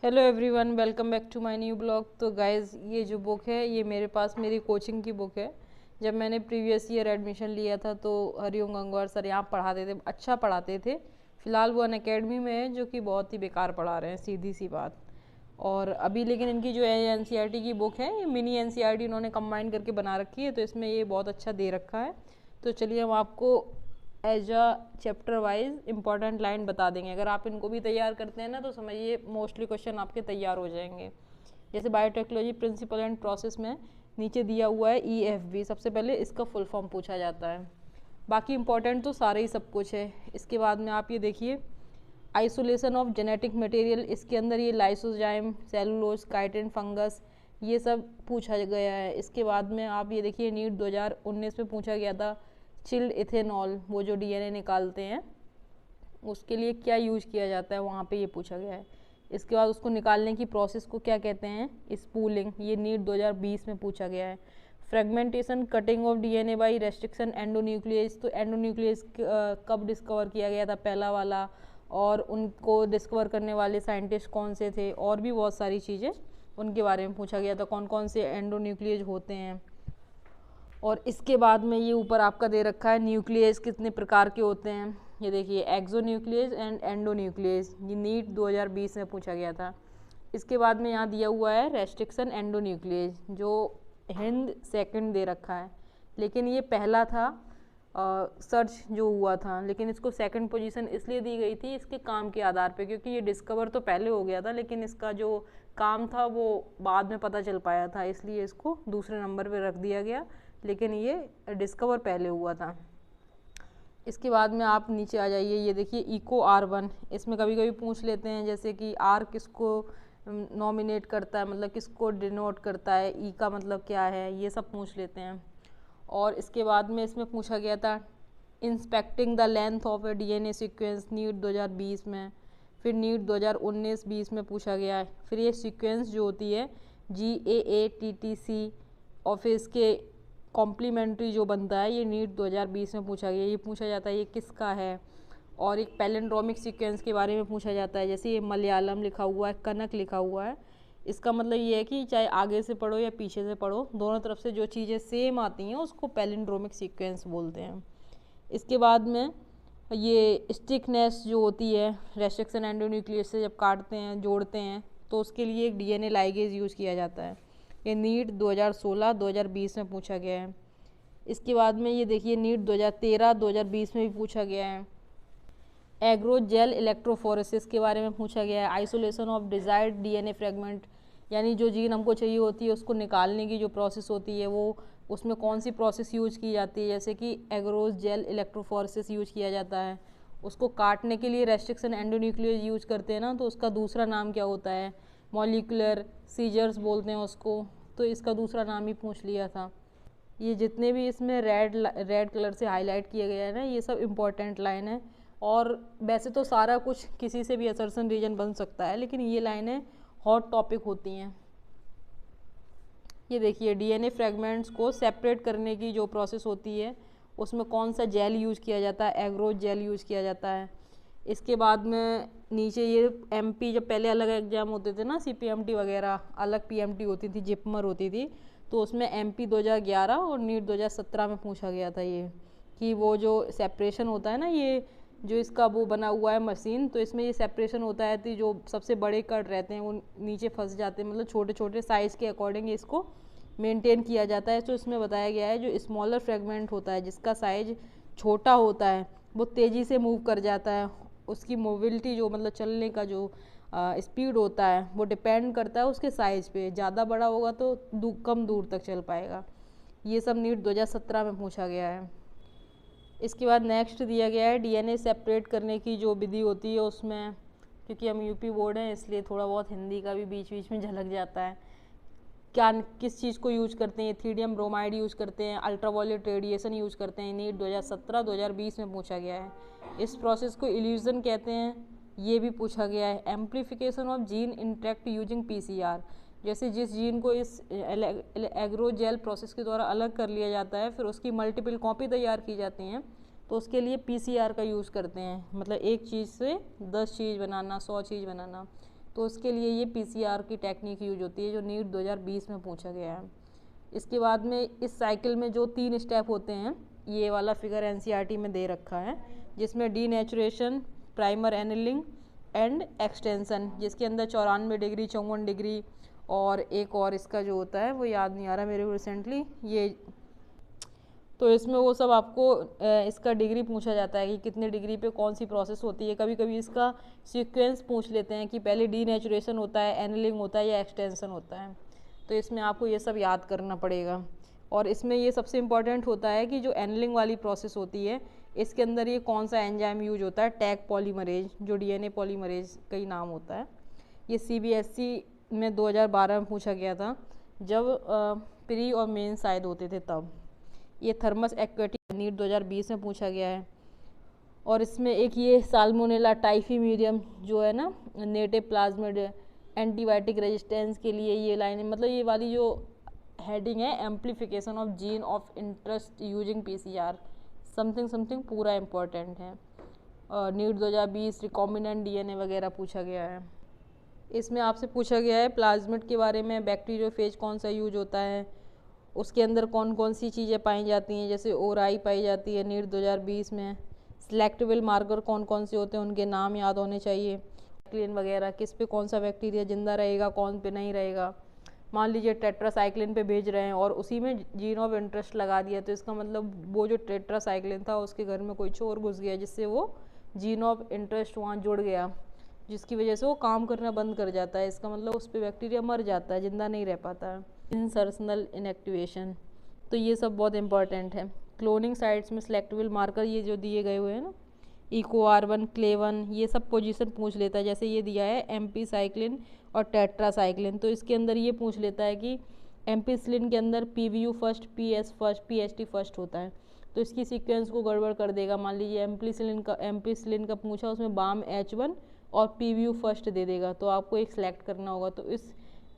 Hello everyone, welcome back to my new blog. तो guys, ये जो बुक है ये मेरे पास मेरी कोचिंग की बुक है। जब मैंने प्रीवियस ईयर एडमिशन लिया था तो हरिओम गंगवार सर यहाँ पढ़ाते थे, अच्छा पढ़ाते थे। फ़िलहाल वो अनअकैडमी में है जो कि बहुत ही बेकार पढ़ा रहे हैं, सीधी सी बात। और अभी लेकिन इनकी जो है एनसीईआरटी की बुक है, ये मिनी एनसीईआरटी इन्होंने कंबाइन करके बना रखी है, तो इसमें ये बहुत अच्छा दे रखा है। तो चलिए हम आपको as a chapter wise important line बता देंगे। अगर आप इनको भी तैयार करते हैं ना तो समझिए मोस्टली क्वेश्चन आपके तैयार हो जाएंगे। जैसे बायोटेक्नोलॉजी प्रिंसिपल एंड प्रोसेस में नीचे दिया हुआ है EFB, सबसे पहले इसका फुल फॉर्म पूछा जाता है। बाकी इंपॉर्टेंट तो सारे ही सब कुछ है। इसके बाद में आप ये देखिए आइसोलेशन ऑफ जेनेटिक मटेरियल, इसके अंदर ये लाइसोजाइम, सेलुलोज, काइटिन, फंगस, ये सब पूछा गया है। इसके बाद में आप ये देखिए नीट 2019 में पूछा गया था चिल्ड इथेनॉल, वो जो DNA निकालते हैं उसके लिए क्या यूज किया जाता है, वहाँ पे ये पूछा गया है। इसके बाद उसको निकालने की प्रोसेस को क्या कहते हैं, स्पूलिंग, ये नीट 2020 में पूछा गया है। Fragmentation, cutting of DNA by restriction endonuclease, तो एंडोन्यूक्लियस कब डिस्कवर किया गया था, पहला वाला, और उनको डिस्कवर करने वाले साइंटिस्ट कौन से थे, और भी बहुत सारी चीज़ें उनके बारे में पूछा गया था, कौन कौन से एंडोन्यूक्लियस होते हैं। और इसके बाद में ये ऊपर आपका दे रखा है न्यूक्लियस कितने प्रकार के होते हैं। ये देखिए एक्सोन्यूक्लियस एंड एंडोन्यूक्लियस, ये नीट 2020 में पूछा गया था। इसके बाद में यहाँ दिया हुआ है रेस्ट्रिक्शन एंडोन्यूक्लियस, जो हिंद सेकंड दे रखा है, लेकिन ये पहला था सर्च जो हुआ था, लेकिन इसको सेकंड पोजीशन इसलिए दी गई थी इसके काम के आधार पे, क्योंकि ये डिस्कवर तो पहले हो गया था लेकिन इसका जो काम था वो बाद में पता चल पाया था, इसलिए इसको दूसरे नंबर पे रख दिया गया, लेकिन ये डिस्कवर पहले हुआ था। इसके बाद में आप नीचे आ जाइए, ये देखिए इको R1, इसमें कभी कभी पूछ लेते हैं जैसे कि R किसको नॉमिनेट करता है, मतलब किसको डिनोट करता है, ई का मतलब क्या है, ये सब पूछ लेते हैं। और इसके बाद में इसमें पूछा गया था inspecting the length of a DNA sequence, NEET 2020 में। फिर नीट 2019-20 में पूछा गया है। फिर ये सीक्वेंस जो होती है GAATTC और फिर इसके कॉम्प्लीमेंट्री जो बनता है, ये नीट 2020 में पूछा गया। ये पूछा जाता है ये किसका है। और एक पैलिंड्रोमिक सीक्वेंस के बारे में पूछा जाता है, जैसे ये मलयालम लिखा हुआ है, कनक लिखा हुआ है, इसका मतलब ये है कि चाहे आगे से पढ़ो या पीछे से पढ़ो, दोनों तरफ से जो चीज़ें सेम आती हैं उसको पैलिंड्रोमिक सीक्वेंस बोलते हैं। इसके बाद में ये स्टिकनेस जो होती है रेस्ट्रिक्शन एंडोन्यूक्लियस से जब काटते हैं, जोड़ते हैं, तो उसके लिए एक DNA लाइगेज यूज़ किया जाता है। ये नीट 2016-2020 में पूछा गया है। इसके बाद में ये देखिए नीट 2013-2020 में भी पूछा गया है। एग्रोजेल इलेक्ट्रोफोरेसिस के बारे में पूछा गया है। Isolation of desired DNA fragment, यानी जो जीन हमको चाहिए होती है उसको निकालने की जो प्रोसेस होती है वो उसमें कौन सी प्रोसेस यूज की जाती है, जैसे कि एग्रोजेल इलेक्ट्रोफोरेसिस यूज किया जाता है। उसको काटने के लिए रेस्ट्रिक्शन एंडोन्यूक्लियस यूज करते हैं ना, तो उसका दूसरा नाम क्या होता है, मॉलिक्यूलर सीजर्स बोलते हैं उसको, तो इसका दूसरा नाम ही पूछ लिया था। ये जितने भी इसमें रेड कलर से हाईलाइट किया गया है ना, ये सब इम्पॉर्टेंट लाइन है। और वैसे तो सारा कुछ किसी से भी असर्शन रीजन बन सकता है, लेकिन ये लाइनें हॉट टॉपिक होती हैं। ये देखिए DNA फ्रेगमेंट्स को सेपरेट करने की जो प्रोसेस होती है उसमें कौन सा जेल यूज़ किया जाता है, एग्रो जेल यूज़ किया जाता है। इसके बाद में नीचे ये MP, जब पहले अलग एग्जाम होते थे ना, CPMT वगैरह, अलग PMT होती थी, जिपमर होती थी, तो उसमें MP 2011 और नीट 2017 में पूछा गया था ये, कि वो जो सेपरेशन होता है ना, ये जो इसका वो बना हुआ है मशीन, तो इसमें ये सेपरेशन होता है तो जो सबसे बड़े कट रहते हैं वो नीचे फंस जाते हैं, मतलब छोटे छोटे साइज़ के अकॉर्डिंग इसको मेंटेन किया जाता है। तो इसमें बताया गया है जो स्मॉलर फ्रेगमेंट होता है जिसका साइज छोटा होता है वो तेज़ी से मूव कर जाता है, उसकी मोबिलिटी जो मतलब चलने का जो स्पीड होता है वो डिपेंड करता है उसके साइज़ पे, ज़्यादा बड़ा होगा तो कम दूर तक चल पाएगा। ये सब नीट 2017 में पूछा गया है। इसके बाद नेक्स्ट दिया गया है DNA सेपरेट करने की जो विधि होती है उसमें, क्योंकि हम यूपी बोर्ड हैं इसलिए थोड़ा बहुत हिंदी का भी बीच बीच में झलक जाता है। क्या किस चीज़ को यूज करते हैं, एथिडियम ब्रोमाइड यूज़ करते हैं, अल्ट्रावायलेट रेडिएशन यूज़ करते हैं, नीट 2017-2020 में पूछा गया है। इस प्रोसेस को इल्यूजन कहते हैं, ये भी पूछा गया है। Amplification of gene interact using PCR, जैसे जिस जीन को इस एग्रोजेल प्रोसेस के द्वारा अलग कर लिया जाता है फिर उसकी मल्टीपल कॉपी तैयार की जाती हैं, तो उसके लिए PCR का यूज़ करते हैं, मतलब एक चीज़ से 10 चीज़ बनाना, 100 चीज़ बनाना, तो उसके लिए ये PCR की टेक्निक यूज होती है जो नीट 2020 में पूछा गया है। इसके बाद में इस साइकिल में जो 3 स्टेप होते हैं, ये वाला फिगर NCERT में दे रखा है, जिसमें denaturation, primer annealing and extension, जिसके अंदर 94 डिग्री, 54 डिग्री और एक और इसका जो होता है वो याद नहीं आ रहा मेरे को रिसेंटली ये। तो इसमें वो सब आपको इसका डिग्री पूछा जाता है कि कितने डिग्री पे कौन सी प्रोसेस होती है। कभी कभी इसका सीक्वेंस पूछ लेते हैं कि पहले डीनेचुरेशन होता है, एनिलिंग होता है या एक्सटेंशन होता है। तो इसमें आपको ये सब याद करना पड़ेगा। और इसमें ये सबसे इम्पॉर्टेंट होता है कि जो एनिलिंग वाली प्रोसेस होती है, इसके अंदर ये कौन सा एंजाइम यूज होता है, टैग पॉलीमरेज, जो DNA पॉलीमरेज का ही नाम होता है। ये CBSE में 2012 में पूछा गया था, जब प्री और मेन शायद होते थे तब। ये थर्मस एक्वेटिक नीट 2020 में पूछा गया है। और इसमें एक ये साल्मोनेला टाइफीम्यूरियम जो है ना, नेटिव प्लाज्मिड एंटीबायोटिक रेजिस्टेंस के लिए ये लाइन, मतलब ये वाली जो हेडिंग है, amplification of gene of interest using PCR something something, पूरा इम्पोर्टेंट है। नीट 2020 रिकॉम्बिनेंट DNA वगैरह पूछा गया है। इसमें आपसे पूछा गया है प्लाज्मिड के बारे में, बैक्टीरियोफेज कौन सा यूज होता है, उसके अंदर कौन कौन सी चीज़ें पाई जाती हैं, जैसे ओराई पाई जाती है नीट 2020 में। सिलेक्टेबल मार्कर कौन कौन से होते हैं, उनके नाम याद होने चाहिए। साइक्लिन वगैरह, किस पे कौन सा बैक्टीरिया जिंदा रहेगा, कौन पे नहीं रहेगा। मान लीजिए टेट्रासाइक्लिन पे भेज रहे हैं और उसी में जीन ऑफ इंटरेस्ट लगा दिया, तो इसका मतलब वो जो टेट्रासाइक्लिन था उसके घर में कोई चोर घुस गया, जिससे वो जीन ऑफ इंटरेस्ट वहाँ जुड़ गया, जिसकी वजह से वो काम करना बंद कर जाता है। इसका मतलब उस पर बैक्टीरिया मर जाता है, जिंदा नहीं रह पाता है। इंसर्शनल इनएक्टिवेशन, तो ये सब बहुत इंपॉर्टेंट है। क्लोनिंग साइट्स में सिलेक्टेबल मार्कर ये जो दिए गए हुए हैं ना, EcoR1, Clay1, ये सब पोजीशन पूछ लेता है। जैसे ये दिया है एम्पीसाइक्लिन और टेट्रासाइक्लिन, तो इसके अंदर ये पूछ लेता है कि एम्पीसिलिन के अंदर PVU first, PS first, PST first होता है, तो इसकी सीक्वेंस को गड़बड़ कर देगा। मान लीजिए एम्पीसिलिन का पूछा, उसमें बाम H1 और PVU फर्स्ट दे देगा, तो आपको एक सिलेक्ट करना होगा। तो इस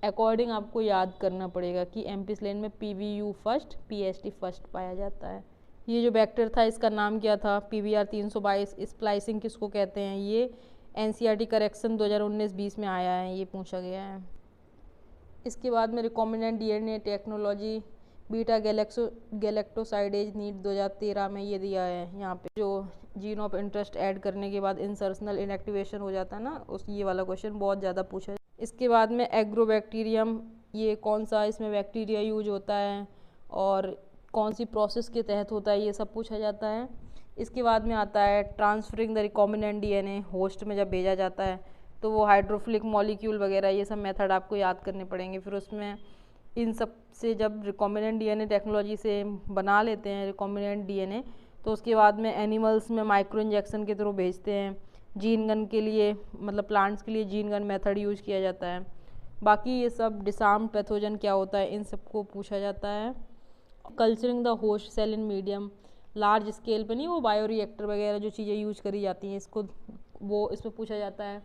अकॉर्डिंग आपको याद करना पड़ेगा कि एम्पीसिलिन में PVU फर्स्ट, PST फर्स्ट पाया जाता है। ये जो वेक्टर था इसका नाम क्या था, PBR 322। स्प्लाइसिंग किसको कहते हैं, ये NCERT करेक्शन 2019-20 में आया है, ये पूछा गया है। इसके बाद में recombinant DNA technology, beta galactosidase NEET 2013 में ये दिया है। यहाँ पे जो जीन ऑफ इंटरेस्ट ऐड करने के बाद इंसर्शनल इनएक्टिवेशन हो जाता है ना, उस ये वाला क्वेश्चन बहुत ज़्यादा पूछा है। इसके बाद में एग्रोबैक्टीरियम, ये कौन सा इसमें बैक्टीरिया यूज होता है और कौन सी प्रोसेस के तहत होता है, ये सब पूछा जाता है। इसके बाद में आता है transferring the recombinant DNA, host में जब भेजा जाता है तो वो हाइड्रोफिलिक मॉलिक्यूल वगैरह ये सब मेथड आपको याद करने पड़ेंगे। फिर उसमें इन सब से जब रिकॉम्बिनेंट DNA टेक्नोलॉजी से बना लेते हैं रिकॉम्बिनेंट DNA, तो उसके बाद में एनिमल्स में माइक्रो इंजेक्शन के थ्रू भेजते हैं। जीन गन के लिए, मतलब प्लांट्स के लिए जीन गन मेथड यूज किया जाता है। बाकी ये सब डिसार्म्ड पैथोजन क्या होता है, इन सबको पूछा जाता है। Culturing the host cell in medium, large scale पे नहीं, वो बायोरिएक्टर वगैरह जो चीज़ें यूज करी जाती हैं, इसको वो इसमें पूछा जाता है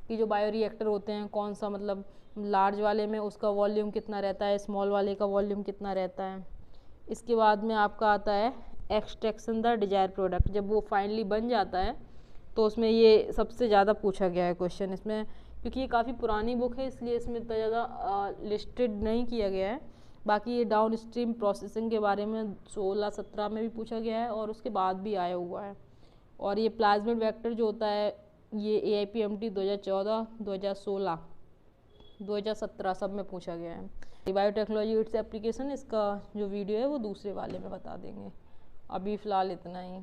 कि जो बायोरिएक्टर होते हैं कौन सा, मतलब लार्ज वाले में उसका वॉल्यूम कितना रहता है, स्मॉल वाले का वॉल्यूम कितना रहता है। इसके बाद में आपका आता है एक्सट्रैक्शन द डिजायर प्रोडक्ट, जब वो फाइनली बन जाता है तो उसमें ये सबसे ज़्यादा पूछा गया है क्वेश्चन इसमें, क्योंकि ये काफ़ी पुरानी बुक है इसलिए इसमें इतना ज़्यादा लिस्टेड नहीं किया गया है। बाकी ये डाउन स्ट्रीम प्रोसेसिंग के बारे में 16-17 में भी पूछा गया है और उसके बाद भी आया हुआ है। और ये प्लाज्मिड वेक्टर जो होता है ये AIPMT 2014, 2016, 2017 सब में पूछा गया है। बायोटेक्नोलॉजी इट्स एप्लीकेशन, इसका जो वीडियो है वो दूसरे वाले में बता देंगे। अभी फ़िलहाल इतना ही।